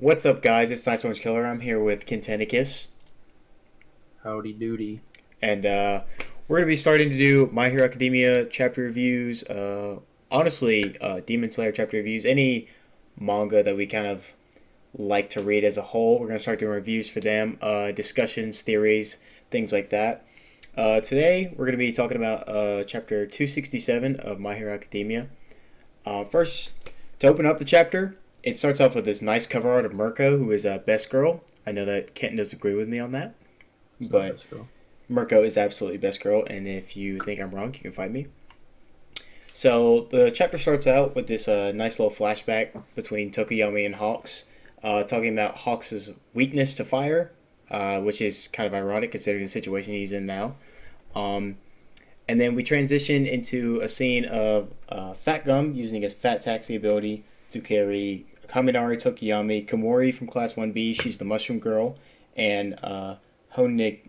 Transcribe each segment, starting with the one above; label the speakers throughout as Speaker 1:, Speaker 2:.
Speaker 1: What's up, guys? It's Nice Orange Killer. I'm here with Kentenicus,
Speaker 2: Howdy doody.
Speaker 1: and we're going to be starting to do My Hero Academia chapter reviews. Honestly, Demon Slayer chapter reviews. Any manga that we kind of like to read as a whole, we're going to start doing reviews for them, discussions, theories, things like that. Today, we're going to be talking about chapter 267 of My Hero Academia. First, to open up the chapter, it starts off with this nice cover art of Mirko, who is a best girl. I know that Kenton does agree with me on that, but Mirko is absolutely best girl, and if you think I'm wrong, you can fight me. So the chapter starts out with this nice little flashback between Tokuyami and Hawks, talking about Hawks' weakness to fire, which is kind of ironic considering the situation he's in now. And then we transition into a scene of Fat Gum using his Fat Taxi ability to carry Kaminari Tokuyami, Komori from Class 1B, she's the Mushroom Girl, and Honenuki,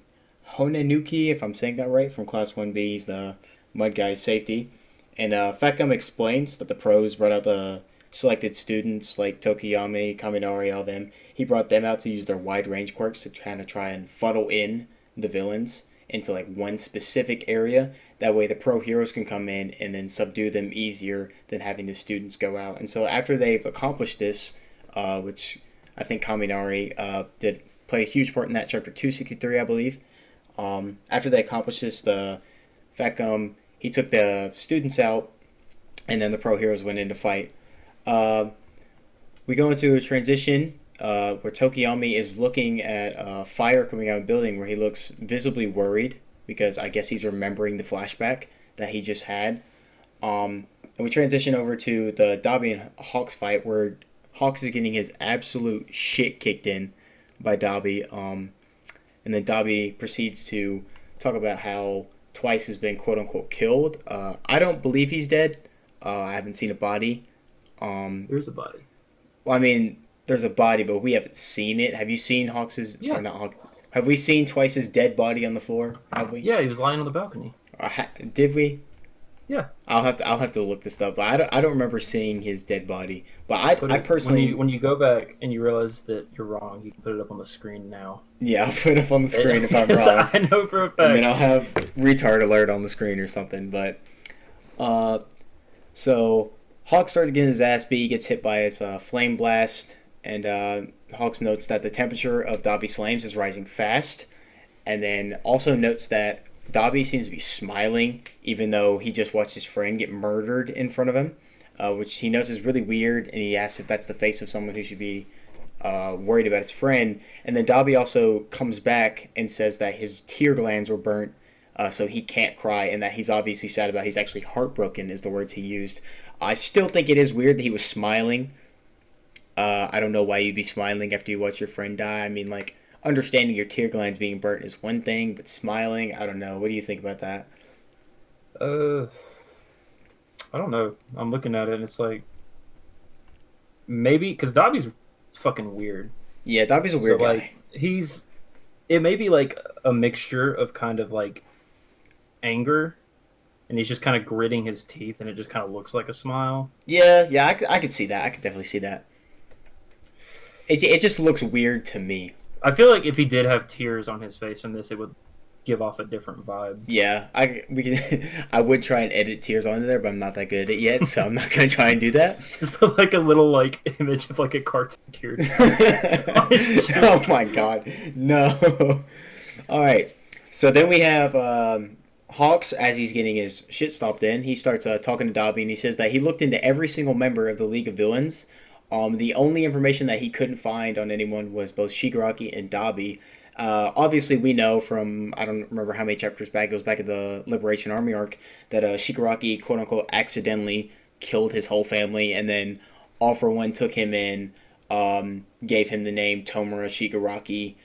Speaker 1: if I'm saying that right, from Class 1B, he's the Mud Guy's safety. And Fat Gum explains that the pros brought out the selected students like Tokuyami, Kaminari, all them. He brought them out to use their wide range quirks to kind of try and funnel in the villains into like one specific area. That way the pro heroes can come in and then subdue them easier than having the students go out. And so after they've accomplished this, which I think Kaminari did play a huge part in that chapter 263, I believe. After they accomplished this, the Fat Gum, he took the students out, and then the pro heroes went in to fight. We go into a transition where Tokuyami is looking at fire coming out of a building where he looks visibly worried because I guess he's remembering the flashback that he just had. And we transition over to the Dabi and Hawks fight where Hawks is getting his absolute shit kicked in by Dabi. And then Dabi proceeds to talk about how Twice has been quote-unquote killed. I don't believe he's dead. I haven't seen a body.
Speaker 2: There's a body.
Speaker 1: Well, I mean, there's a body, but we haven't seen it. Have you seen Hawks's...
Speaker 2: Yeah.
Speaker 1: Or not Hawks... Have we seen Twice's dead body on the floor? Have we?
Speaker 2: Yeah, he was lying on the balcony.
Speaker 1: Did we?
Speaker 2: Yeah.
Speaker 1: I'll have to look this up. But I don't remember seeing his dead body. But I personally...
Speaker 2: When you go back and you realize that you're wrong, you can put it up on the screen now.
Speaker 1: Yeah, I'll put it up on the screen if I'm wrong.
Speaker 2: I know for a fact.
Speaker 1: And then I'll have retard alert on the screen or something. But, so Hawk started getting his ass beat. He gets hit by his flame blast, and Hawks notes that the temperature of Dabi's flames is rising fast, and then also notes that Dabi seems to be smiling, even though he just watched his friend get murdered in front of him, which he knows is really weird, and he asks if that's the face of someone who should be worried about his friend. And then Dabi also comes back and says that his tear glands were burnt, so he can't cry, and that he's obviously sad about it. He's actually heartbroken is the words he used. I still think it is weird that he was smiling. I don't know why you'd be smiling after you watch your friend die. I mean, like, understanding your tear glands being burnt is one thing, but smiling, I don't know. What do you think about that?
Speaker 2: I don't know. I'm looking at it and it's like, maybe, because Dabi's fucking weird.
Speaker 1: Yeah, Dabi's a weird guy.
Speaker 2: Like, it may be like a mixture of kind of like anger, and he's just kind of gritting his teeth and it just kind of looks like a smile.
Speaker 1: Yeah, I could see that. I could definitely see that. It just looks weird to me.
Speaker 2: I feel like if he did have tears on his face from this, it would give off a different vibe.
Speaker 1: Yeah, I would try and edit tears onto there, but I'm not that good at it yet, so I'm not gonna try and do that.
Speaker 2: Just put like a little like image of like a cartoon tear.
Speaker 1: Oh my god, no! All right, so then we have Hawks as he's getting his shit stomped in. He starts talking to Dabi, and he says that he looked into every single member of the League of Villains. The only information that he couldn't find on anyone was both Shigaraki and Dabi. Obviously, we know from, I don't remember how many chapters back, it was back in the Liberation Army arc, that Shigaraki, quote-unquote, accidentally killed his whole family, and then All For One took him in, gave him the name Tomura Shigaraki,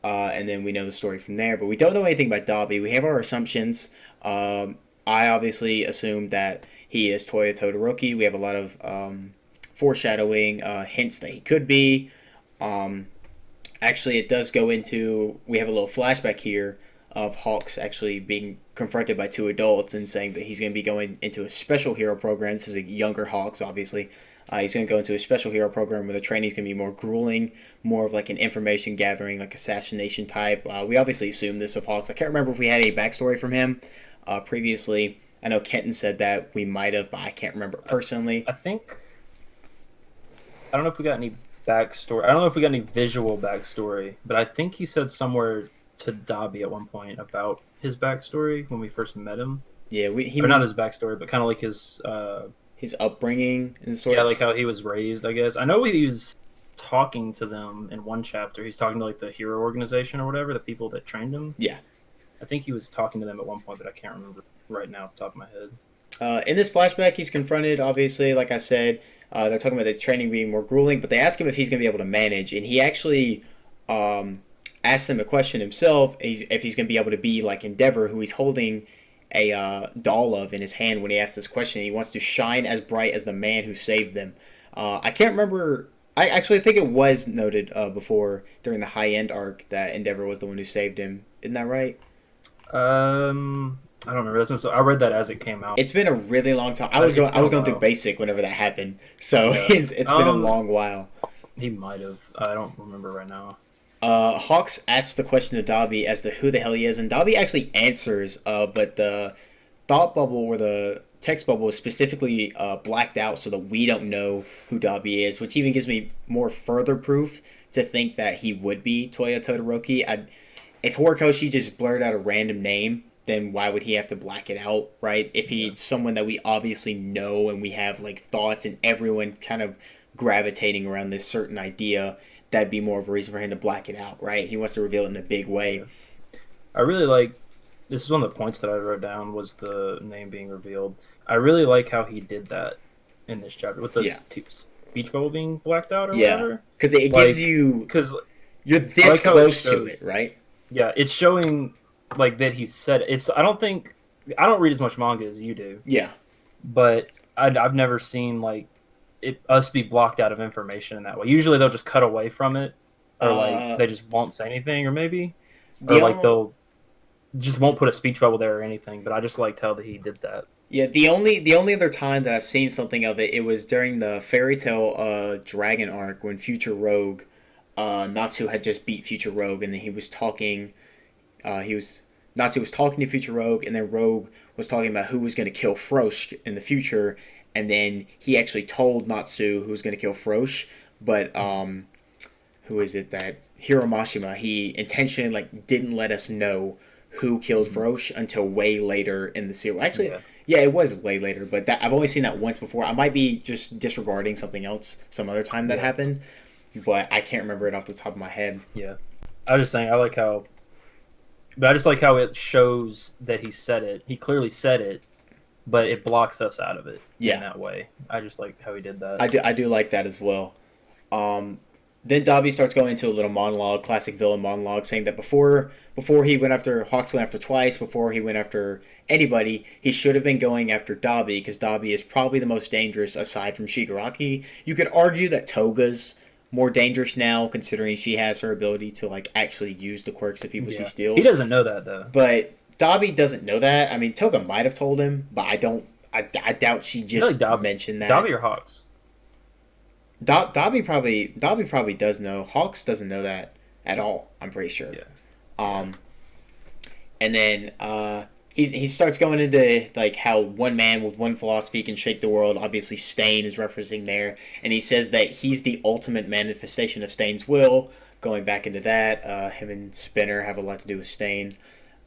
Speaker 1: and then we know the story from there. But we don't know anything about Dabi. We have our assumptions. I obviously assumed that he is Toya Todoroki. We have a lot of foreshadowing, hints that he could be. Actually, it does go into... We have a little flashback here of Hawks actually being confronted by two adults and saying that he's going to be going into a special hero program. This is a younger Hawks, obviously. He's going to go into a special hero program where the training's going to be more grueling, more of like an information gathering, like assassination type. We obviously assume this of Hawks. I can't remember if we had any backstory from him previously. I know Kenton said that we might have, but I can't remember personally.
Speaker 2: I think I don't know if we got any backstory. I don't know if we got any visual backstory, but I think he said somewhere to Dobby at one point about his backstory when we first met him.
Speaker 1: Yeah,
Speaker 2: Or not his backstory, but kind of like
Speaker 1: his upbringing and
Speaker 2: yeah,
Speaker 1: sorts.
Speaker 2: like how he was raised. I guess I know he was talking to them in one chapter. He's talking to like the hero organization or whatever, the people that trained him.
Speaker 1: Yeah.
Speaker 2: I think he was talking to them at one point, but I can't remember right now off the top of my head.
Speaker 1: In this flashback, he's confronted, obviously, like I said. They're talking about the training being more grueling, but they ask him if he's going to be able to manage, and he actually asked them a question himself, if he's going to be able to be like Endeavor, who he's holding a doll of in his hand when he asked this question. He wants to shine as bright as the man who saved them. I can't remember. I actually think it was noted before during the high end arc that Endeavor was the one who saved him. Isn't that right?
Speaker 2: I don't remember. I read that as it came out.
Speaker 1: It's been a really long time. I
Speaker 2: It's
Speaker 1: was
Speaker 2: been a
Speaker 1: going through
Speaker 2: while.
Speaker 1: basic whenever that happened, so
Speaker 2: Yeah.
Speaker 1: it's been a long while.
Speaker 2: He might have. I don't remember right now.
Speaker 1: Hawks asks the question to Dobby as to who the hell he is, and Dobby actually answers, but the thought bubble or the text bubble is specifically blacked out so that we don't know who Dobby is, which even gives me more further proof to think that he would be Toya Todoroki. If Horikoshi just blurred out a random name, then why would he have to black it out, right? If he's someone that we obviously know and we have like thoughts and everyone kind of gravitating around this certain idea, that'd be more of a reason for him to black it out, right? He wants to reveal it in a big way.
Speaker 2: I really like. This is one of the points that I wrote down was the name being revealed. I really like how he did that in this chapter with the speech bubble being blacked out or whatever.
Speaker 1: Because it gives you,
Speaker 2: because
Speaker 1: you're this
Speaker 2: like
Speaker 1: close to it, right?
Speaker 2: Yeah, it's showing like that he said it. It's. I don't read as much manga as you do.
Speaker 1: Yeah,
Speaker 2: but I've never seen like us be blocked out of information in that way. Usually they'll just cut away from it, or like they just won't say anything, or maybe, or like they'll just won't put a speech bubble there or anything. But I just liked how that he did that.
Speaker 1: Yeah, the only other time that I've seen something of it, it was during the Fairy Tail Dragon arc when Future Rogue, Natsu had just beat Future Rogue, and then he was talking. Natsu was talking to Future Rogue, and then Rogue was talking about who was going to kill Frosh in the future, and then he actually told Natsu who was going to kill Frosh, but who is it that Hiromashima? He intentionally like didn't let us know who killed Frosh until way later in the series. Actually, yeah, it was way later, but I've only seen that once before. I might be just disregarding something else some other time that happened, but I can't remember it off the top of my head.
Speaker 2: Yeah, I was just saying but I just like how it shows that he said it. He clearly said it, but it blocks us out of it in that way. I just like how he did that.
Speaker 1: I do like that as well. Then Dobby starts going into a little monologue, classic villain monologue, saying that before he went after Hawks went after twice, before he went after anybody, he should have been going after Dobby because Dobby is probably the most dangerous aside from Shigaraki. You could argue that Toga's more dangerous now, considering she has her ability to like actually use the quirks of people she steals.
Speaker 2: He doesn't know that though.
Speaker 1: But Dobby doesn't know that. I mean, Toga might have told him, but I doubt she just mentioned that.
Speaker 2: Dobby or Hawks?
Speaker 1: Dobby probably does know. Hawks doesn't know that at all. I'm pretty sure.
Speaker 2: Yeah.
Speaker 1: And then he starts going into like how one man with one philosophy can shake the world. Obviously, Stain is referencing there, and he says that he's the ultimate manifestation of Stain's will. Going back into that, him and Spinner have a lot to do with Stain.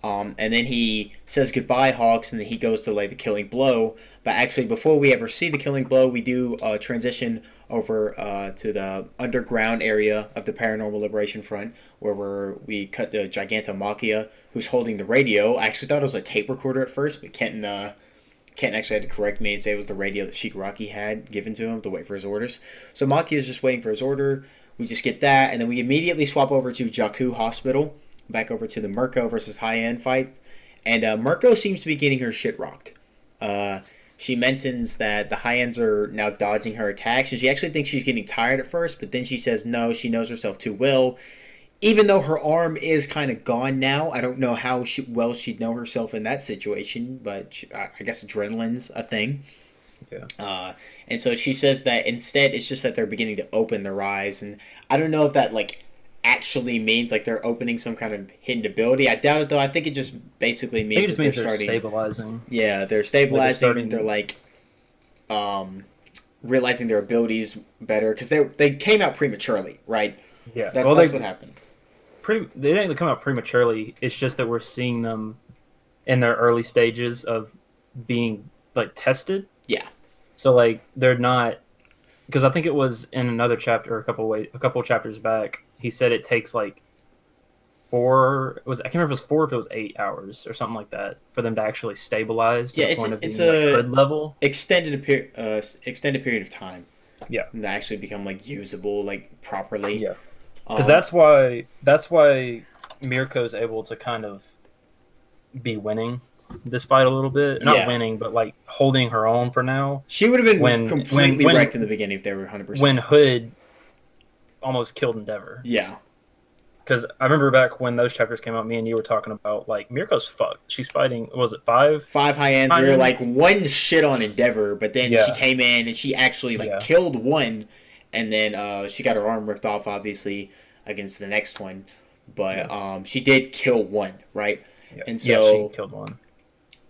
Speaker 1: And then he says goodbye, Hawks, and then he goes to lay the killing blow. But actually, before we ever see the killing blow, we do transition over to the underground area of the Paranormal Liberation Front, where we cut to Gigantomachia, who's holding the radio. I actually thought it was a tape recorder at first, but Kenton actually had to correct me and say it was the radio that Shigaraki had given to him to wait for his orders. So Machia is just waiting for his order. We just get that, and then we immediately swap over to Jakku Hospital, back over to the Mirko versus High-End fight. And Mirko seems to be getting her shit rocked. She mentions that the High-Ends are now dodging her attacks, and she actually thinks she's getting tired at first, but then she says no, she knows herself too well. Even though her arm is kind of gone now, I don't know how well she'd know herself in that situation, but I guess adrenaline's a thing.
Speaker 2: Yeah.
Speaker 1: And so she says that instead it's just that they're beginning to open their eyes, and I don't know if that like actually means like they're opening some kind of hidden ability. I doubt it though. I think it just basically
Speaker 2: I think it
Speaker 1: means
Speaker 2: just
Speaker 1: that they're
Speaker 2: means they're
Speaker 1: starting.
Speaker 2: stabilizing.
Speaker 1: Yeah, they're
Speaker 2: Like they're
Speaker 1: stabilizing. They're
Speaker 2: starting.
Speaker 1: like um, realizing their abilities better because they came out prematurely, right?
Speaker 2: Yeah.
Speaker 1: That's
Speaker 2: Well,
Speaker 1: that's what happened.
Speaker 2: they didn't come out prematurely. It's just that we're seeing them in their early stages of being like tested.
Speaker 1: Yeah,
Speaker 2: So like they're not, because I think it was in another chapter a couple chapters back. He said it takes like four. It was, I can't remember if it was 4 or if it was 8 hours or something like that for them to actually stabilize to
Speaker 1: yeah.
Speaker 2: the
Speaker 1: It's
Speaker 2: point of
Speaker 1: it's
Speaker 2: being like
Speaker 1: a
Speaker 2: hood level.
Speaker 1: extended period of time
Speaker 2: Yeah.
Speaker 1: that actually become like usable like properly.
Speaker 2: Yeah. Because
Speaker 1: Um,
Speaker 2: that's why Mirko's able to kind of be winning this fight a little bit. Not
Speaker 1: yeah,
Speaker 2: winning, but like holding her own for now.
Speaker 1: she would have been
Speaker 2: When when
Speaker 1: completely wrecked in the
Speaker 2: when
Speaker 1: beginning if they were 100%.
Speaker 2: when Hood almost killed Endeavor.
Speaker 1: Yeah,
Speaker 2: Because I remember back when those chapters came out, me and you were talking about like Mirko's fucked. She's fighting. Was it five?
Speaker 1: five high ends. We were
Speaker 2: High-end?
Speaker 1: like one shit on Endeavor, but then she
Speaker 2: Yeah,
Speaker 1: came in and she actually like
Speaker 2: yeah,
Speaker 1: killed one, and then she got her arm ripped off, obviously against the next one,
Speaker 2: yeah,
Speaker 1: but she did kill one, right?
Speaker 2: yeah.
Speaker 1: And
Speaker 2: Yeah, she
Speaker 1: so
Speaker 2: killed one.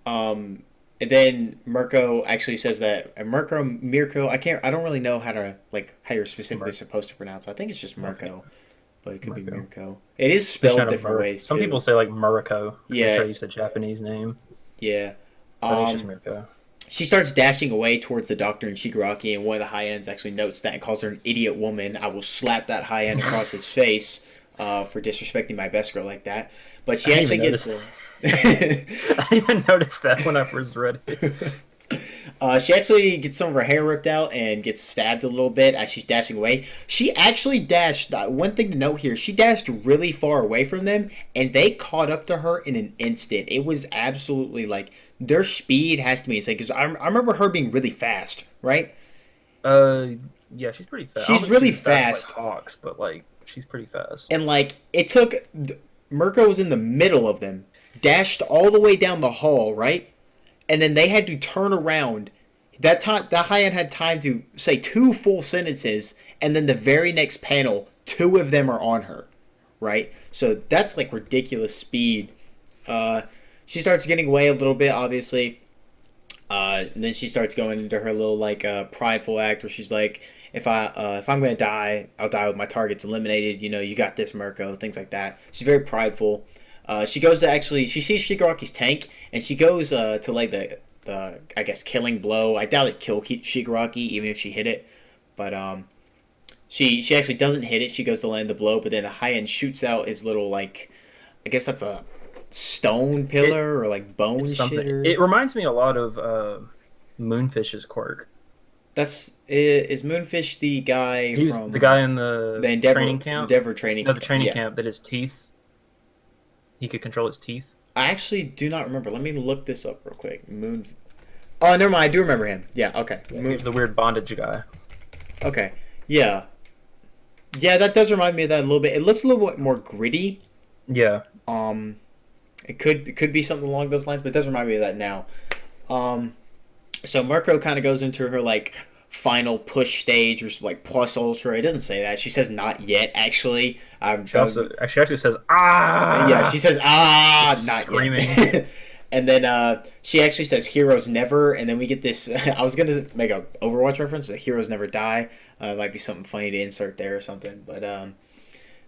Speaker 1: um, and then Mirko actually says that Mirko, I don't really know how to like how you're specifically
Speaker 2: Mir-
Speaker 1: supposed to pronounce. I think it's just
Speaker 2: okay.
Speaker 1: Mirko, but it could be
Speaker 2: Mirko.
Speaker 1: Mirko. It is
Speaker 2: Just trying
Speaker 1: spelled
Speaker 2: to
Speaker 1: different ways
Speaker 2: Some people
Speaker 1: too.
Speaker 2: say like Muriko because they try
Speaker 1: Yeah,
Speaker 2: to use the Japanese name.
Speaker 1: yeah.
Speaker 2: But I think it's just
Speaker 1: Um,
Speaker 2: Mirko.
Speaker 1: she starts dashing away towards the doctor and Shigaraki, and one of the high ends actually notes that and calls her an idiot woman. I will slap that high end across his face for disrespecting my best girl like that. But
Speaker 2: I
Speaker 1: she
Speaker 2: didn't
Speaker 1: actually
Speaker 2: even
Speaker 1: gets
Speaker 2: notice. I didn't even notice that when I first read it.
Speaker 1: she actually gets some of her hair ripped out and gets stabbed a little bit as she's dashing away. She actually dashed. One thing to note here: she dashed really far away from them, and they caught up to her in an instant. It was absolutely like their speed has to be insane. Because I remember her being really fast, right?
Speaker 2: Uh, yeah, she's pretty fast. I don't
Speaker 1: She's
Speaker 2: think
Speaker 1: really
Speaker 2: she's fast like
Speaker 1: fast,
Speaker 2: Hawks, but like she's pretty fast.
Speaker 1: and like it took. Mirko was in the middle of them, dashed all the way down the hall, right? And then they had to turn around. That high end had time to say two full sentences, and then the very next panel, two of them are on her, right? So that's like ridiculous speed. Uh, she starts getting away a little bit, obviously. And then she starts going into her little like prideful act where she's like, if I'm gonna die, I'll die with my targets eliminated. You know, you got this, Mirko. Things like that. She's very prideful. She goes to actually she sees Shigaraki's tank and she goes to lay the I guess killing blow. I doubt it killed Shigaraki even if she hit it, but she actually doesn't hit it. She goes to land the blow, but then the high end shoots out his little like I guess that's a stone
Speaker 2: It
Speaker 1: pillar or like bone
Speaker 2: it's something.
Speaker 1: shitter.
Speaker 2: It reminds me a lot of Moonfish's quirk.
Speaker 1: That's is Moonfish the guy
Speaker 2: He was the guy
Speaker 1: from
Speaker 2: in
Speaker 1: the
Speaker 2: training
Speaker 1: The
Speaker 2: camp.
Speaker 1: Endeavor training?
Speaker 2: No, the training
Speaker 1: Yeah,
Speaker 2: camp that his teeth. He could control his teeth.
Speaker 1: I actually do not remember. Let me look this up real quick. Moon. Oh, never mind. I do remember him. Yeah. Okay.
Speaker 2: Yeah, he was the weird bondage guy.
Speaker 1: Okay. Yeah. Yeah, that does remind me of that a little bit. It looks a little bit more gritty.
Speaker 2: Yeah,
Speaker 1: Um, it could be something along those lines, but it does remind me of that now. Um, so Mirko kind of goes into her like final push stage or like plus ultra. It doesn't say that. She says not yet. Actually,
Speaker 2: she actually says
Speaker 1: yeah,
Speaker 2: ah,
Speaker 1: she says not
Speaker 2: screaming.
Speaker 1: yet. And then she actually says heroes never. And then we get this. I was gonna make a Overwatch reference. Heroes never die. It might be something funny to insert there or something. But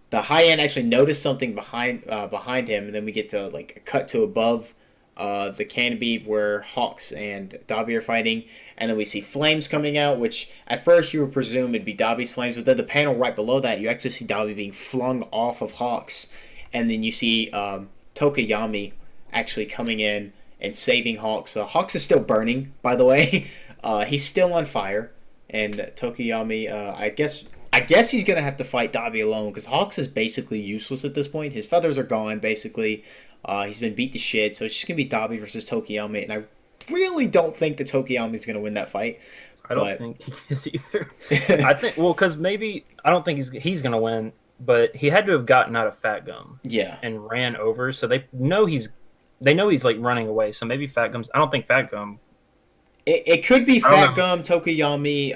Speaker 1: the high end actually noticed something behind him, and then we get to like a cut to above the canopy where Hawks and Dobby are fighting, and then we see flames coming out, which at first you would presume it'd be Dobby's flames, but then the panel right below that, you actually see Dobby being flung off of Hawks, and then you see Tokuyami actually coming in and saving Hawks. Hawks is still burning, by the way. He's still on fire, and Tokuyami, I guess he's gonna have to fight Dobby alone because Hawks is basically useless at this point. His feathers are gone, basically. He's been beat to shit, so it's just gonna be Dobby versus Tokuyami, and I really don't think that Tokuyami's gonna win that fight.
Speaker 2: I don't
Speaker 1: But
Speaker 2: think he is either. I think because maybe I don't think he's gonna win, but he had to have gotten out of Fat Gum
Speaker 1: yeah,
Speaker 2: and ran over, so they know he's like running away. So maybe Fat Gum's. I don't think Fat Gum
Speaker 1: It could be
Speaker 2: I don't
Speaker 1: Fat
Speaker 2: know.
Speaker 1: Gum, Tokoyami,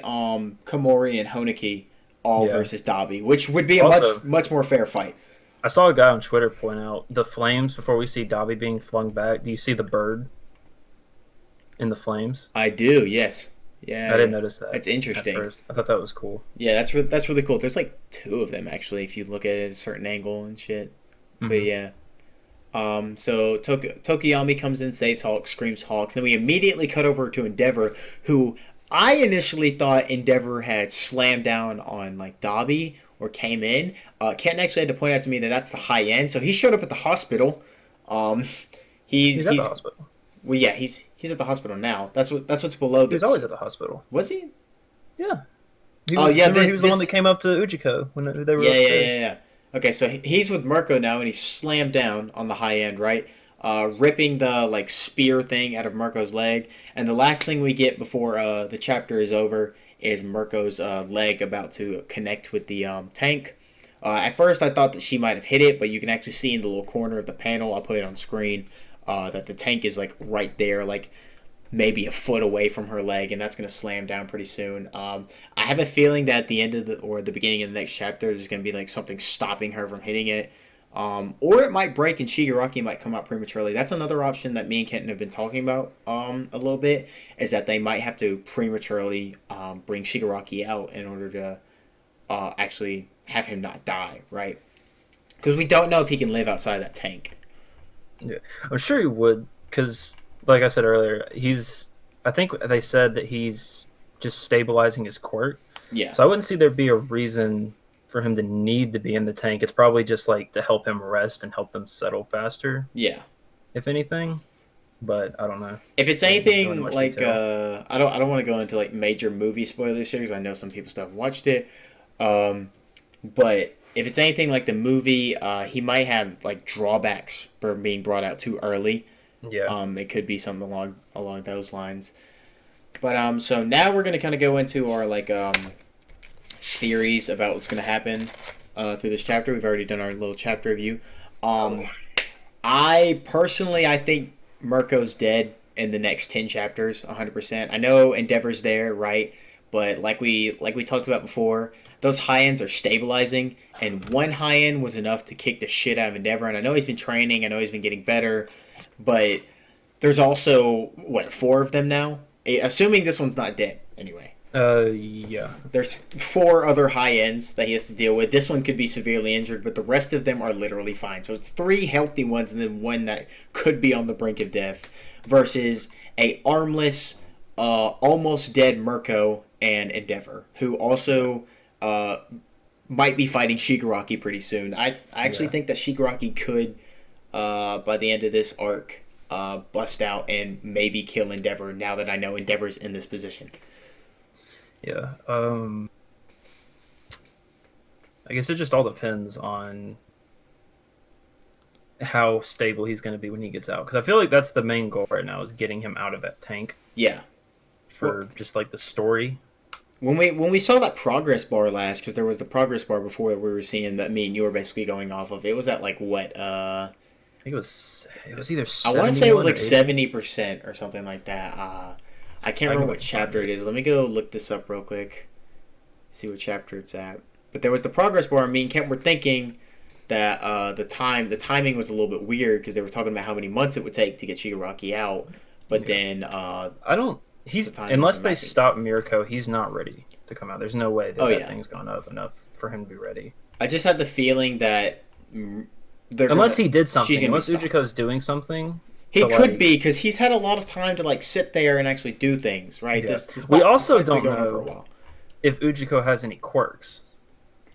Speaker 1: Komori, and Honeki all
Speaker 2: Yeah.
Speaker 1: versus Dabi, which would be a
Speaker 2: Also,
Speaker 1: much more fair fight.
Speaker 2: I saw a guy on Twitter point out the flames before we see Dobby being flung back. Do you see the bird in the flames?
Speaker 1: I do, yes.
Speaker 2: I
Speaker 1: Yeah,
Speaker 2: didn't
Speaker 1: yeah.
Speaker 2: notice that
Speaker 1: That's
Speaker 2: at
Speaker 1: interesting.
Speaker 2: first. I thought that was cool.
Speaker 1: Yeah, that's really cool. There's like two of them actually, if you look at it at a certain angle and shit. But
Speaker 2: Hmm.
Speaker 1: yeah. So Tokiyami comes in, saves Hulk, screams Hulk. Then we immediately cut over to Endeavor, who I initially thought Endeavor had slammed down on like Dobby or came in. Ken actually had to point out to me that that's the high end. So he showed up at the hospital. Um,
Speaker 2: He's at the
Speaker 1: he's
Speaker 2: hospital.
Speaker 1: well, yeah, he's at the hospital now. That's what's below
Speaker 2: He was
Speaker 1: this.
Speaker 2: always at the hospital.
Speaker 1: Was he?
Speaker 2: Yeah. He
Speaker 1: Oh
Speaker 2: was.
Speaker 1: yeah,
Speaker 2: Remember, he was the one that
Speaker 1: this
Speaker 2: came up to Ujiko when they were
Speaker 1: yeah, yeah,
Speaker 2: upstairs.
Speaker 1: yeah, yeah. Okay, so he's with Mirko now, and he's slammed down on the high end, right? Ripping the like spear thing out of Mirko's leg, and the last thing we get before the chapter is over is Mirko's leg about to connect with the tank. At first, I thought that she might have hit it, but you can actually see in the little corner of the panel. I'll put it on screen. That the tank is like right there, like maybe a foot away from her leg, and that's going to slam down pretty soon. I have a feeling that at the end of the or the beginning of the next chapter, there's going to be like something stopping her from hitting it, or it might break and Shigaraki might come out prematurely. That's another option that me and Kenton have been talking about a little bit. Is that they might have to prematurely bring Shigaraki out in order to actually have him not die, right? Because we don't know if he can live outside that tank.
Speaker 2: Yeah, I'm sure he would, because, like I said earlier, he's. I think they said that he's just stabilizing his quirk,
Speaker 1: Yeah,
Speaker 2: so I wouldn't see there be a reason for him to need to be in the tank. It's probably just like to help him rest and help them settle faster,
Speaker 1: yeah.
Speaker 2: if anything. But I don't know.
Speaker 1: If it's
Speaker 2: They didn't go into
Speaker 1: anything
Speaker 2: much
Speaker 1: like
Speaker 2: detail.
Speaker 1: I don't want to go into like major movie spoilers here because I know some people still haven't watched it. Um, but if it's anything like the movie, he might have like drawbacks for being brought out too early.
Speaker 2: Yeah,
Speaker 1: It could be something along those lines. But so now we're gonna kind of go into our like theories about what's gonna happen through this chapter. We've already done our little chapter review. Um, I think Mirko's dead in the next 10 chapters, 100%. I know Endeavor's there, right? But like we talked about before, those high ends are stabilizing, and one high end was enough to kick the shit out of Endeavor. And I know he's been training, I know he's been getting better, but there's also what, four of them now? Assuming this one's not dead, anyway.
Speaker 2: yeah,
Speaker 1: There's four other high ends that he has to deal with. This one could be severely injured, but the rest of them are literally fine. So it's three healthy ones and then one that could be on the brink of death versus a armless, almost dead Mirko and Endeavor, who also uh, might be fighting Shigaraki pretty soon. I actually
Speaker 2: yeah,
Speaker 1: think that Shigaraki could, by the end of this arc, bust out and maybe kill Endeavor now that I know Endeavor's in this position.
Speaker 2: yeah. I guess it just all depends on how stable he's going to be when he gets out. Because I feel like that's the main goal right now is getting him out of that tank
Speaker 1: Yeah. Well,
Speaker 2: for just like the story.
Speaker 1: when we saw that progress bar last, because there was the progress bar before that we were seeing that me and you were basically going off of. It was at like what?
Speaker 2: I think it was either
Speaker 1: I want to say it was
Speaker 2: 71 or
Speaker 1: like
Speaker 2: 80.
Speaker 1: 70% or something like that. I can't
Speaker 2: I can
Speaker 1: remember
Speaker 2: go
Speaker 1: what
Speaker 2: find
Speaker 1: chapter it
Speaker 2: it.
Speaker 1: is. Let me go look this up real quick. See what chapter it's at. But there was the progress bar. Me and Kent were thinking that the timing was a little bit weird because they were talking about how many months it would take to get Shigaraki out, but
Speaker 2: Yeah.
Speaker 1: then
Speaker 2: I don't.
Speaker 1: the
Speaker 2: He's
Speaker 1: timing
Speaker 2: unless
Speaker 1: wasn't
Speaker 2: they
Speaker 1: matching.
Speaker 2: stop Mirko, he's not ready to come out. There's no way that
Speaker 1: Oh
Speaker 2: that
Speaker 1: yeah,
Speaker 2: thing's gone up enough for him to be ready.
Speaker 1: I just had the feeling that mm, they're
Speaker 2: Unless
Speaker 1: gonna
Speaker 2: he did
Speaker 1: she's
Speaker 2: something.
Speaker 1: gonna be
Speaker 2: Unless
Speaker 1: stopped.
Speaker 2: Ujiko's doing something
Speaker 1: He
Speaker 2: to
Speaker 1: could
Speaker 2: like.
Speaker 1: be because he's had a lot of time to like sit there and actually do things. Right.
Speaker 2: Yeah.
Speaker 1: This
Speaker 2: We
Speaker 1: this
Speaker 2: also
Speaker 1: fight's been
Speaker 2: don't
Speaker 1: going on for a
Speaker 2: know
Speaker 1: while.
Speaker 2: if Ujiko has any quirks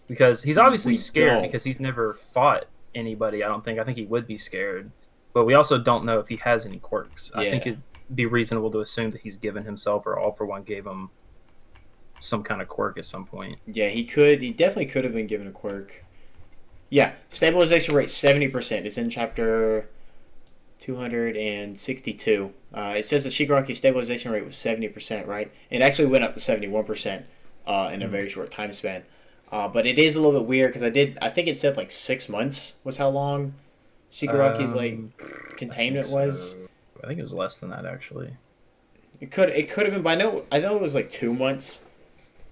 Speaker 2: because he's obviously
Speaker 1: We
Speaker 2: scared
Speaker 1: don't.
Speaker 2: because he's never fought anybody. I don't think. I think he would be scared, but we also don't know if he has any quirks. I think
Speaker 1: Yeah.
Speaker 2: it'd be reasonable to assume that he's given himself or All for One gave him some kind of quirk at some point.
Speaker 1: Yeah. He could. He definitely could have been given a quirk. Yeah. Stabilization rate 70%. It's in chapter 262. It says the Shigaraki stabilization rate was 70%, right? It actually went up to 71% in a
Speaker 2: Mm.
Speaker 1: very short time span. But it is a little bit weird because I think it said like 6 months was how long Shigaraki's like
Speaker 2: I think
Speaker 1: containment
Speaker 2: so.
Speaker 1: was.
Speaker 2: I think it was less than that actually.
Speaker 1: It could have been, but I know it was like 2 months.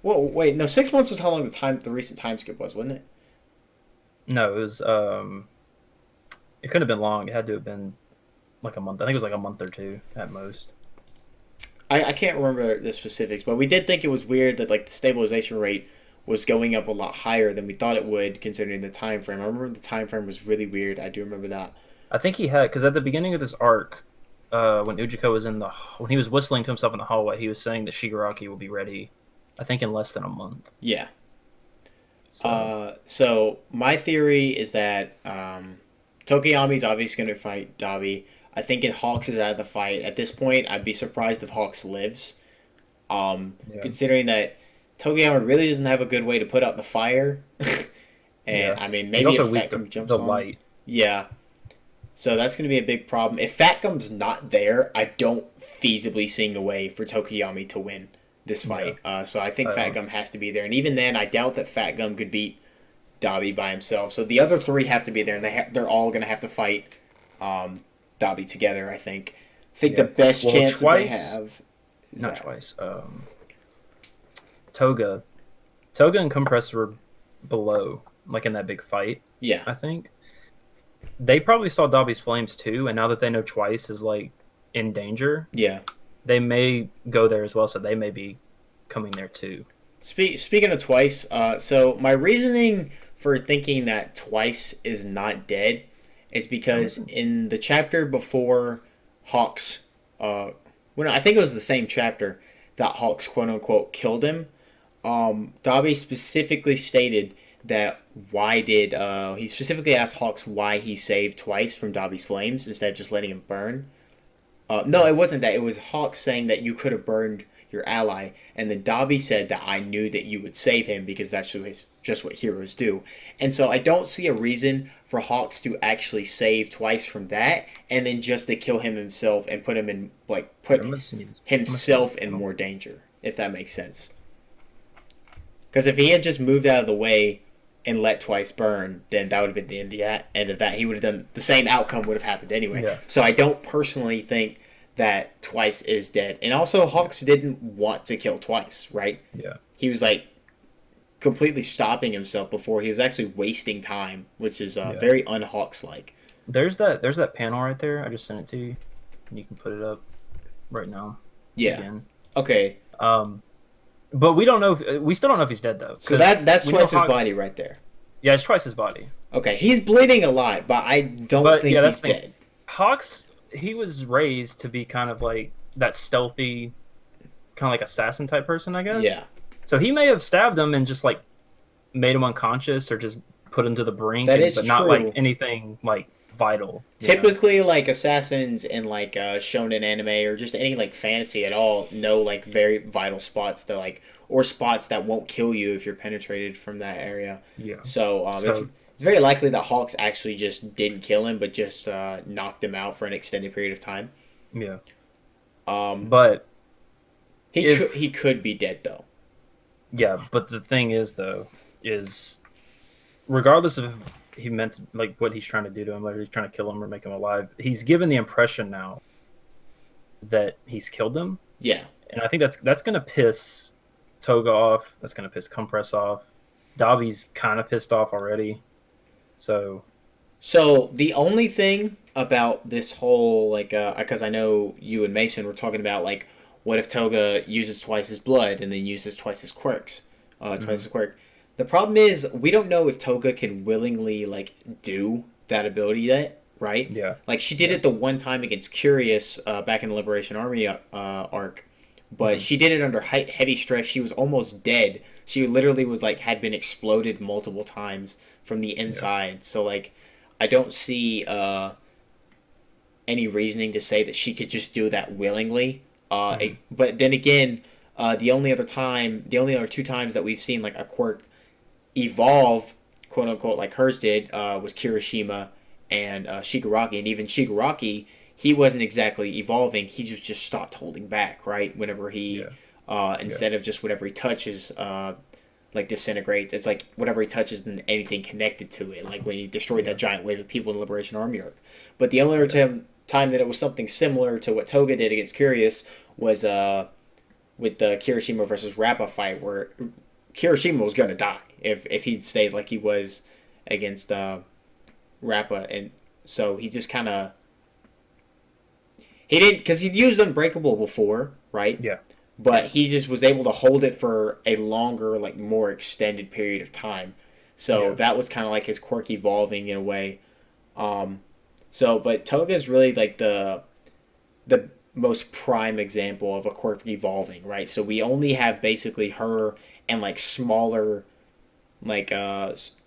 Speaker 1: Whoa, wait, no, 6 months was how long the recent time skip was, wasn't it?
Speaker 2: No, it was it couldn't have been long. It had to have been like a month. I think it was like a month or two at most.
Speaker 1: I can't remember the specifics, but we did think it was weird that like the stabilization rate was going up a lot higher than we thought it would, considering the time frame. I remember the time frame was really weird. I do remember that.
Speaker 2: I think he had because at the beginning of this arc, when Ujiko was when he was whistling to himself in the hallway, he was saying that Shigaraki will be ready. I think in less than a month.
Speaker 1: Yeah.
Speaker 2: So
Speaker 1: So my theory is that Tokiyami's obviously going to fight Dabi. I think if Hawks is out of the fight at this point, I'd be surprised if Hawks lives.
Speaker 2: yeah,
Speaker 1: Considering that Tokiyama really doesn't have a good way to put out the fire, and
Speaker 2: yeah.
Speaker 1: I mean
Speaker 2: He's
Speaker 1: maybe
Speaker 2: also
Speaker 1: if
Speaker 2: weak to
Speaker 1: Fatgum jumps
Speaker 2: the
Speaker 1: on,
Speaker 2: light.
Speaker 1: yeah. So that's going to be a big problem. If Fatgum's not there, I don't feasibly seeing a way for Tokiyami to win this
Speaker 2: Yeah,
Speaker 1: fight. So I think
Speaker 2: I don't.
Speaker 1: Fatgum has to be there, and even then, I doubt that Fatgum could beat Dabi by himself. So the other three have to be there, and they're all going to have to fight um, Dabi together. I think the
Speaker 2: Yeah.
Speaker 1: best
Speaker 2: Well,
Speaker 1: chance that they
Speaker 2: twice,
Speaker 1: have is
Speaker 2: not
Speaker 1: that.
Speaker 2: twice. Toga, Toga and Compress were below, like in that big fight.
Speaker 1: Yeah,
Speaker 2: I think they probably saw Dobby's flames too, and now that they know Twice is like in danger,
Speaker 1: yeah.
Speaker 2: they may go there as well. So they may be coming there too.
Speaker 1: Speaking of Twice, so my reasoning for thinking that Twice is not dead is because in the chapter before Hawks, well, no, I think it was the same chapter that Hawks quote unquote killed him. Dobby specifically stated that he specifically asked Hawks why he saved Twice from Dobby's flames instead of just letting him burn. No,
Speaker 2: Yeah,
Speaker 1: it wasn't that. It was Hawks saying that you could have burned your ally, and then Dobby said that I knew that you would save him because that's just what heroes do. And so I don't see a reason for Hawks to actually save Twice from that, and then just to kill him himself and put him in
Speaker 2: yeah.
Speaker 1: put
Speaker 2: I'm gonna see.
Speaker 1: himself in more danger, if that makes sense. Because if he had just moved out of the way and let Twice burn, then that would have been the end of that. He would have done the same outcome would have happened anyway.
Speaker 2: Yeah,
Speaker 1: So I don't personally think that Twice is dead. And also, Hawks didn't want to kill Twice, right?
Speaker 2: yeah.
Speaker 1: He was like completely stopping himself before he was actually wasting time, which is
Speaker 2: Yeah.
Speaker 1: very un-Hawks like.
Speaker 2: There's that panel right there. I just sent it to you. You can put it up right now
Speaker 1: Yeah.
Speaker 2: again.
Speaker 1: Okay.
Speaker 2: Um, but we don't know. We still don't know if he's dead though.
Speaker 1: So
Speaker 2: 'Cause
Speaker 1: that's
Speaker 2: we know
Speaker 1: Twice's
Speaker 2: Hawks.
Speaker 1: body right there.
Speaker 2: Yeah, it's Twice's body.
Speaker 1: Okay, he's bleeding a lot, but I don't
Speaker 2: But
Speaker 1: think
Speaker 2: yeah, that's
Speaker 1: he's
Speaker 2: the thing.
Speaker 1: dead.
Speaker 2: Hawks, he was raised to be kind of like that stealthy, kind of like assassin type person, I guess.
Speaker 1: Yeah.
Speaker 2: So he may have stabbed him and just like made him unconscious or just put him to the brink,
Speaker 1: That is
Speaker 2: but not like
Speaker 1: true.
Speaker 2: anything like vital.
Speaker 1: Typically, like assassins in like shonen anime or just any like fantasy at all know like very vital spots that like or spots that won't kill you if you're penetrated from that area.
Speaker 2: Yeah.
Speaker 1: So
Speaker 2: So
Speaker 1: it's very likely that Hawks actually just didn't kill him, but just knocked him out for an extended period of time.
Speaker 2: yeah,
Speaker 1: Um,
Speaker 2: but
Speaker 1: he could be dead though.
Speaker 2: yeah, but the thing is though, is regardless of if he meant like what he's trying to do to him, whether he's trying to kill him or make him alive, he's given the impression now that he's killed him,
Speaker 1: Yeah.
Speaker 2: and I think that's gonna piss Toga off. That's gonna piss Compress off. Dobby's kind of pissed off already. So
Speaker 1: So the only thing about this whole like because I know you and Mason were talking about like what if Toga uses twice his blood and then uses twice his quirks, twice
Speaker 2: mhm,
Speaker 1: his quirk. The problem is we don't know if Toga can willingly like do that ability yet, right?
Speaker 2: yeah,
Speaker 1: Like she did
Speaker 2: yeah,
Speaker 1: it the one time against Curious back in the Liberation Army arc, but
Speaker 2: mhm,
Speaker 1: she did it under heavy stress. She was almost dead. She literally was like had been exploded multiple times from the
Speaker 2: yeah,
Speaker 1: inside. So like I don't see any reasoning to say that she could just do that willingly.
Speaker 2: mhm,
Speaker 1: But then again, the only other two times that we've seen like a quirk evolve, quote unquote, like hers did, was Kirishima and Shigaraki. And even Shigaraki, he wasn't exactly evolving. He just stopped holding back, right? Whenever he,
Speaker 2: yeah, yeah,
Speaker 1: instead of just whatever he touches, like disintegrates. It's like whatever he touches and anything connected to it. Like when he destroyed
Speaker 2: yeah,
Speaker 1: that giant wave of people in the Liberation Army arc. But the only other
Speaker 2: yeah,
Speaker 1: time time that it was something similar to what Toga did against Curious was with the Kirishima versus Rappa fight, where Kirishima was gonna die if he'd stayed like he was against Rappa, and so he just kind of he didn't because he'd used Unbreakable before, right?
Speaker 2: Yeah.
Speaker 1: But he just was able to hold it for a longer, like more extended period of time. So that was kind of like his quirk evolving in a way. But Toga is really like the most prime example of a quirk evolving, right? So we only have basically her and like smaller like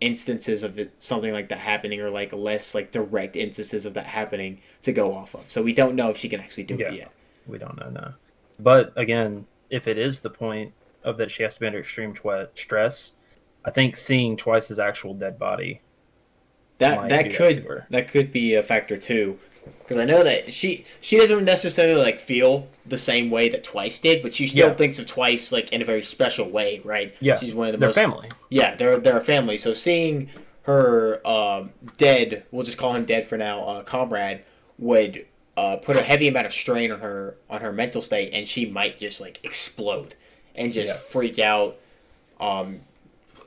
Speaker 1: instances of it, something like that happening, or like less like direct instances of that happening to go off of. So we don't know if she can actually do it yet.
Speaker 2: We don't know, no. But again, if it is the point of that she has to be under extreme stress, I think seeing Twice's actual dead body
Speaker 1: that could be a factor too, because I know that she doesn't necessarily like feel the same way that Twice did, but she still thinks of Twice like in a very special way, right?
Speaker 2: Yeah,
Speaker 1: she's one of the
Speaker 2: they're
Speaker 1: most
Speaker 2: family.
Speaker 1: Yeah, they're a family. So seeing her dead, we'll just call him dead for now, comrade would put a heavy amount of strain on her mental state, and she might just like explode and just freak out.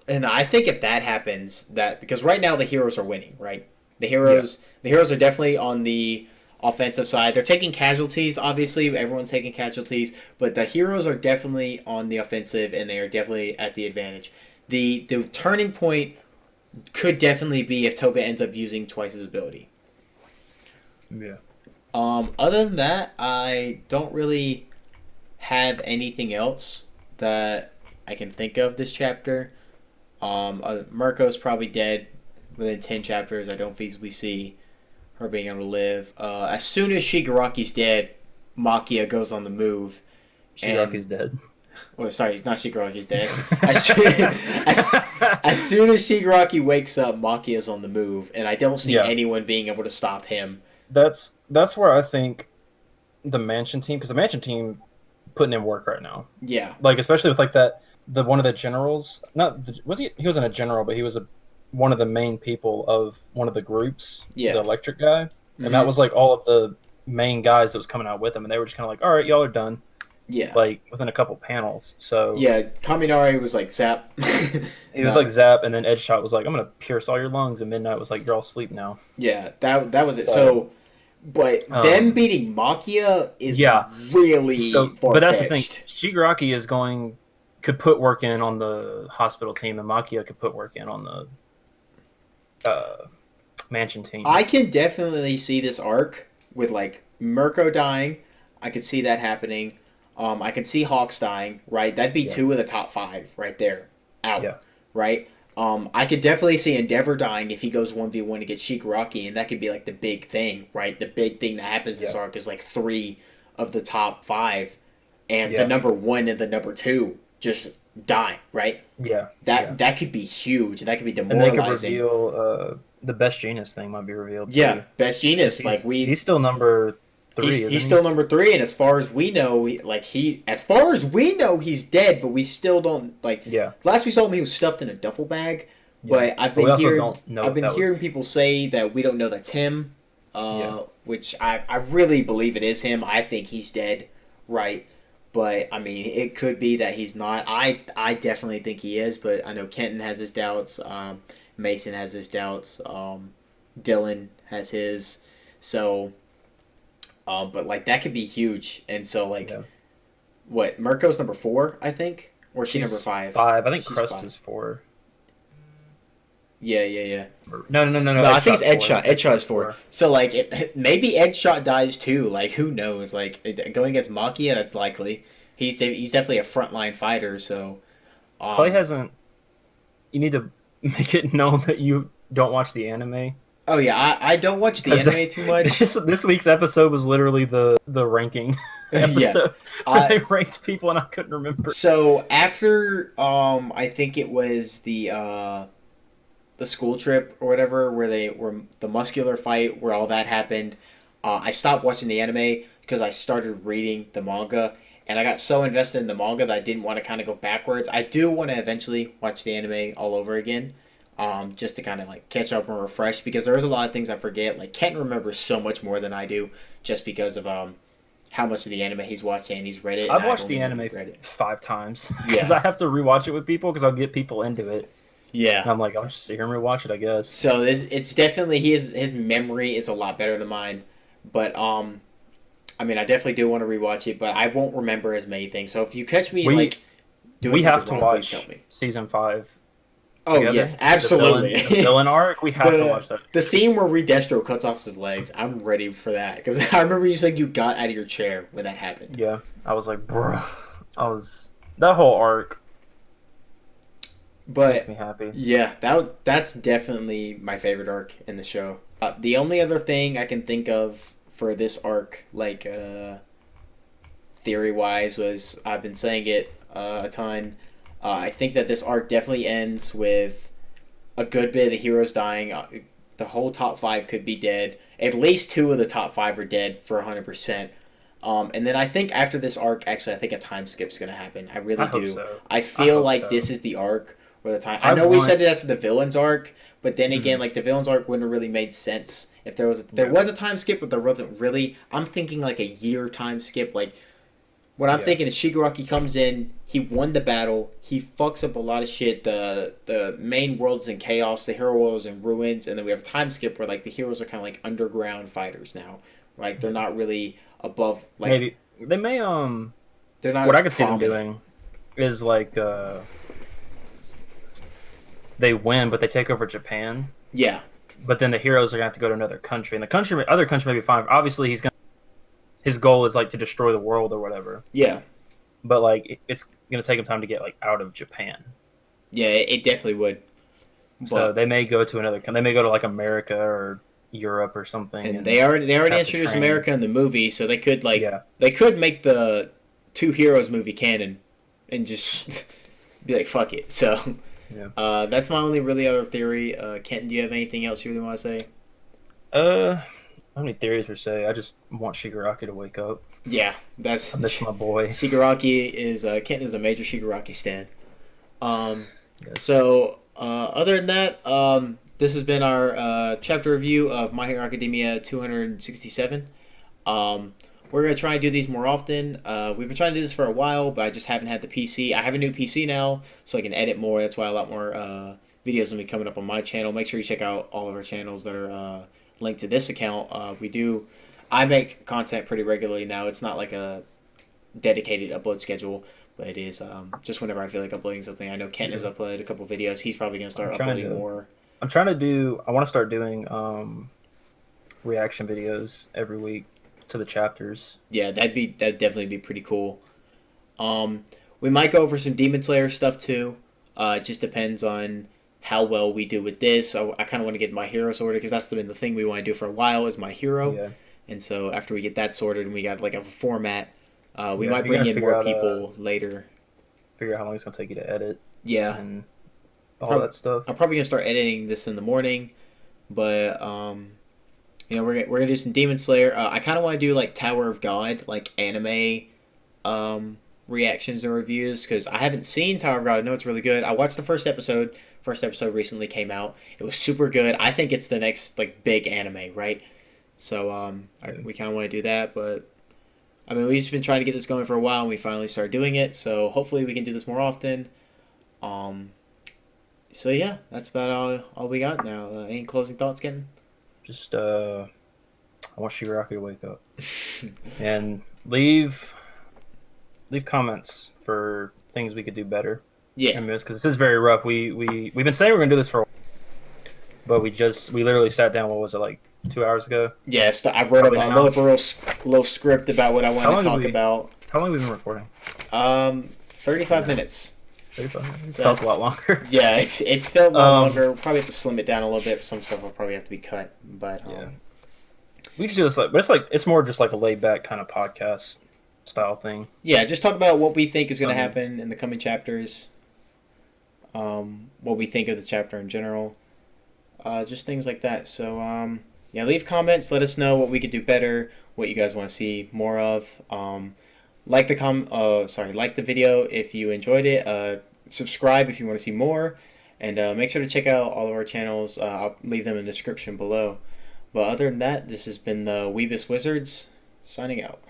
Speaker 1: And I think if that happens, that because right now the heroes are winning, right? The heroes are definitely on the offensive side. They're taking casualties, obviously. Everyone's taking casualties, but the heroes are definitely on the offensive, and they are definitely at the advantage. The turning point could definitely be if Toga ends up using Twice's ability.
Speaker 2: Yeah.
Speaker 1: Other than that, I don't really have anything else that I can think of this chapter. Mirko's probably dead within 10 chapters. I don't feasibly see her being able to live. As soon as Shigaraki's dead, Makia goes on the move.
Speaker 2: Shigaraki's dead.
Speaker 1: Oh, sorry, not Shigaraki's dead. As soon as Shigaraki wakes up, Makia's on the move, and I don't see anyone being able to stop him.
Speaker 2: That's where I think the Mansion team, because the Mansion team putting in work right now.
Speaker 1: Yeah.
Speaker 2: Like, especially with like one of the generals, he wasn't a general, but he was one of the main people of one of the groups, the electric guy. And that was like all of the main guys that was coming out with him, and they were just kind of like, all right, y'all are done.
Speaker 1: Yeah.
Speaker 2: Like within a couple panels. So
Speaker 1: yeah, Kaminari was like zap.
Speaker 2: He was like zap, and then Edgeshot was like, I'm gonna pierce all your lungs, and Midnight was like, you're all asleep now.
Speaker 1: Yeah, that was it. So but them beating Makia is really far-fetched.
Speaker 2: But that's the thing. Shigaraki could put work in on the hospital team, and Makia could put work in on the Mansion team.
Speaker 1: I can definitely see this arc with like Mirko dying. I could see that happening. I could see Hawks dying, right? That'd be 2 of the top 5 right there out, right? I could definitely see Endeavor dying if he goes 1v1 against Shigaraki, and that could be like the big thing, right? The big thing that happens this arc is like 3 of the top 5, and the number 1 and the number 2 just die, right?
Speaker 2: Yeah.
Speaker 1: That could be huge, and that could be demoralizing.
Speaker 2: And they could reveal the Best Genius thing might be revealed too.
Speaker 1: Yeah, Best Genius.
Speaker 2: He's still number 3.
Speaker 1: He's still number 3, and as far as we know, he's dead. But we still don't like. Yeah. Last we saw him, he was stuffed in a duffel bag. Yeah. But I've been hearing people say that we don't know that's him. Which I really believe it is him. I think he's dead, right? But I mean, it could be that he's not. I definitely think he is, but I know Kenton has his doubts. Mason has his doubts. Dylan has his. So. But like that could be huge, and so like, what Mirko's number 4, I think, or she's number 5.
Speaker 2: 5, I think. Crust is 4.
Speaker 1: Yeah.
Speaker 2: No.
Speaker 1: I think it's Edgeshot. Edgeshot is 4. So like, maybe Edgeshot dies too. Like, who knows? Like going against Makia, that's likely. He's definitely a frontline fighter. So
Speaker 2: Clay hasn't. You need to make it known that you don't watch the anime.
Speaker 1: Oh yeah, I don't watch the anime too much.
Speaker 2: This week's episode was literally the ranking episode. They ranked people, and I couldn't remember.
Speaker 1: So after I think it was the school trip or whatever, where they were the muscular fight, where all that happened. I stopped watching the anime because I started reading the manga, and I got so invested in the manga that I didn't want to kind of go backwards. I do want to eventually watch the anime all over again. just to kind of like catch up and refresh because there's a lot of things I forget. Like Kent remembers so much more than I do, just because of how much of the anime he's watched and he's read it, and
Speaker 2: I've
Speaker 1: I've
Speaker 2: watched
Speaker 1: only
Speaker 2: the anime
Speaker 1: read it.
Speaker 2: 5 times because
Speaker 1: Yeah,
Speaker 2: I have to rewatch it with people because I'll get people into it.
Speaker 1: yeah.
Speaker 2: And I'm like, I'll just sit here and rewatch it, I guess.
Speaker 1: So it's definitely his memory is a lot better than mine, but I mean I definitely do want to rewatch it, but I won't remember as many things. So if you catch me
Speaker 2: We
Speaker 1: like doing
Speaker 2: we have
Speaker 1: something
Speaker 2: to
Speaker 1: wrong, please tell
Speaker 2: watch
Speaker 1: me.
Speaker 2: season 5
Speaker 1: Oh
Speaker 2: together.
Speaker 1: yes, absolutely.
Speaker 2: The villain arc. We have to
Speaker 1: the
Speaker 2: watch that.
Speaker 1: the scene where Redestro cuts off his legs, I'm ready for that because I remember you saying you got out of your chair when that happened.
Speaker 2: Yeah, I was like, bro, I was that whole arc makes
Speaker 1: But
Speaker 2: me happy.
Speaker 1: yeah, that's definitely my favorite arc in the show. The only other thing I can think of for this arc, like theory wise, was I've been saying it a ton. I think that this arc definitely ends with a good bit of the heroes dying. The whole top five could be dead. At least two of the top five are dead for 100%. And then I think after this arc, actually, I think a time skip's gonna happen. I
Speaker 2: I
Speaker 1: really
Speaker 2: hope
Speaker 1: do.
Speaker 2: so.
Speaker 1: I
Speaker 2: I
Speaker 1: feel
Speaker 2: hope
Speaker 1: like
Speaker 2: so.
Speaker 1: this is the arc where the time. I
Speaker 2: I
Speaker 1: know we
Speaker 2: want.
Speaker 1: said it after the villains arc, but then again,
Speaker 2: Mhm.
Speaker 1: like the villains arc wouldn't have really made sense if there
Speaker 2: Yeah.
Speaker 1: was a time skip, but there wasn't really. I'm thinking like a year time skip. Like what I'm
Speaker 2: Yeah.
Speaker 1: thinking is Shigaraki comes in, he won the battle, he fucks up a lot of shit. The main world's in chaos, the hero world is in ruins, and then we have a time skip where like the heroes are kind of like underground fighters now. Right? They're not really above like
Speaker 2: Maybe they may.
Speaker 1: they're not
Speaker 2: What
Speaker 1: as
Speaker 2: I could see them
Speaker 1: prominent.
Speaker 2: doing is like they win, but they take over Japan.
Speaker 1: Yeah,
Speaker 2: But then the heroes are gonna have to go to another country, and other country may be fine. Obviously, his goal is like to destroy the world or whatever.
Speaker 1: yeah,
Speaker 2: But like it's gonna take him time to get like out of Japan.
Speaker 1: yeah. It definitely would.
Speaker 2: So
Speaker 1: But
Speaker 2: they may go to another. They may go to like America or Europe or something,
Speaker 1: and
Speaker 2: and
Speaker 1: they already
Speaker 2: have to
Speaker 1: introduced
Speaker 2: train.
Speaker 1: America in the movie, so
Speaker 2: Yeah,
Speaker 1: they could make the two heroes movie canon and just be like fuck it. So
Speaker 2: yeah.
Speaker 1: that's my only really other theory. Kenton, do you have anything else you really want to say?
Speaker 2: How many theories per se? I just want Shigaraki to wake up.
Speaker 1: Yeah, that's
Speaker 2: I miss my boy.
Speaker 1: Shigaraki is Kenton is a major Shigaraki stan. Um,
Speaker 2: Yes.
Speaker 1: so other than that, this has been our chapter review of My Hero Academia 267. We're gonna try and do these more often. We've been trying to do this for a while, but I just haven't had the PC. I have a new PC now, so I can edit more. That's why a lot more videos will be coming up on my channel. Make sure you check out all of our channels that are linked to this account. I make content pretty regularly now. It's not like a dedicated upload schedule, but it is just whenever I feel like uploading something. I know Kent has
Speaker 2: Yeah.
Speaker 1: uploaded a couple videos. He's probably gonna
Speaker 2: I'm
Speaker 1: start
Speaker 2: trying
Speaker 1: uploading
Speaker 2: to.
Speaker 1: more.
Speaker 2: I'm trying to do. I want to start doing reaction videos every week to the chapters.
Speaker 1: Yeah, that'd definitely be pretty cool. Um, we might go over some Demon Slayer stuff too. It just depends on how well we do with this. I kind of want to get my hero sorted because that's been the thing we want to do for a while is my hero.
Speaker 2: Yeah,
Speaker 1: And so after we get that sorted and we got like a format, we
Speaker 2: yeah.
Speaker 1: might
Speaker 2: You
Speaker 1: bring
Speaker 2: gotta
Speaker 1: in more people later.
Speaker 2: figure out how long it's gonna take you to edit
Speaker 1: Yeah,
Speaker 2: and all
Speaker 1: prob-
Speaker 2: that stuff.
Speaker 1: I'm probably gonna start editing this in the morning, but we're gonna do some Demon Slayer. I kind of want to do like Tower of God, like anime reactions and reviews because I haven't seen Tower of God. I know it's really good. I watched the first episode. First episode recently came out. It was super good. I think it's the next like big anime, right? So we kind of want to do that, but I mean we've just been trying to get this going for a while, and we finally started doing it. So hopefully we can do this more often. Um, so yeah, that's about all we got now. Any closing thoughts, Ken?
Speaker 2: Just I want Shigaraki to wake up and leave comments for things we could do better.
Speaker 1: Yeah,
Speaker 2: In this because this is very rough. We've been saying we're gonna do this for a while, but we literally sat down. What was it like 2 hours ago?
Speaker 1: yes.
Speaker 2: Probably
Speaker 1: I
Speaker 2: now.
Speaker 1: wrote up a little script about what I
Speaker 2: How
Speaker 1: wanted to
Speaker 2: long have
Speaker 1: talk
Speaker 2: we?
Speaker 1: about.
Speaker 2: How long have we been recording?
Speaker 1: 35 minutes.
Speaker 2: 35 minutes. It
Speaker 1: So,
Speaker 2: felt a lot longer.
Speaker 1: yeah, it's felt a lot
Speaker 2: Um,
Speaker 1: longer. We'll probably have to slim it down a little bit. Some stuff will probably have to be cut, but
Speaker 2: yeah, we just do this but it's more just like a laid back kind of podcast style thing.
Speaker 1: yeah, just talk about what we think is going to
Speaker 2: Some
Speaker 1: happen in the coming chapters. What we think of the chapter in general. Just things like that. So yeah, leave comments. Let us know what we could do better. What you guys want to see more of. Like the video if you enjoyed it. Subscribe if you want to see more. And make sure to check out all of our channels. I'll leave them in the description below. But other than that, this has been the Weebus Wizards signing out.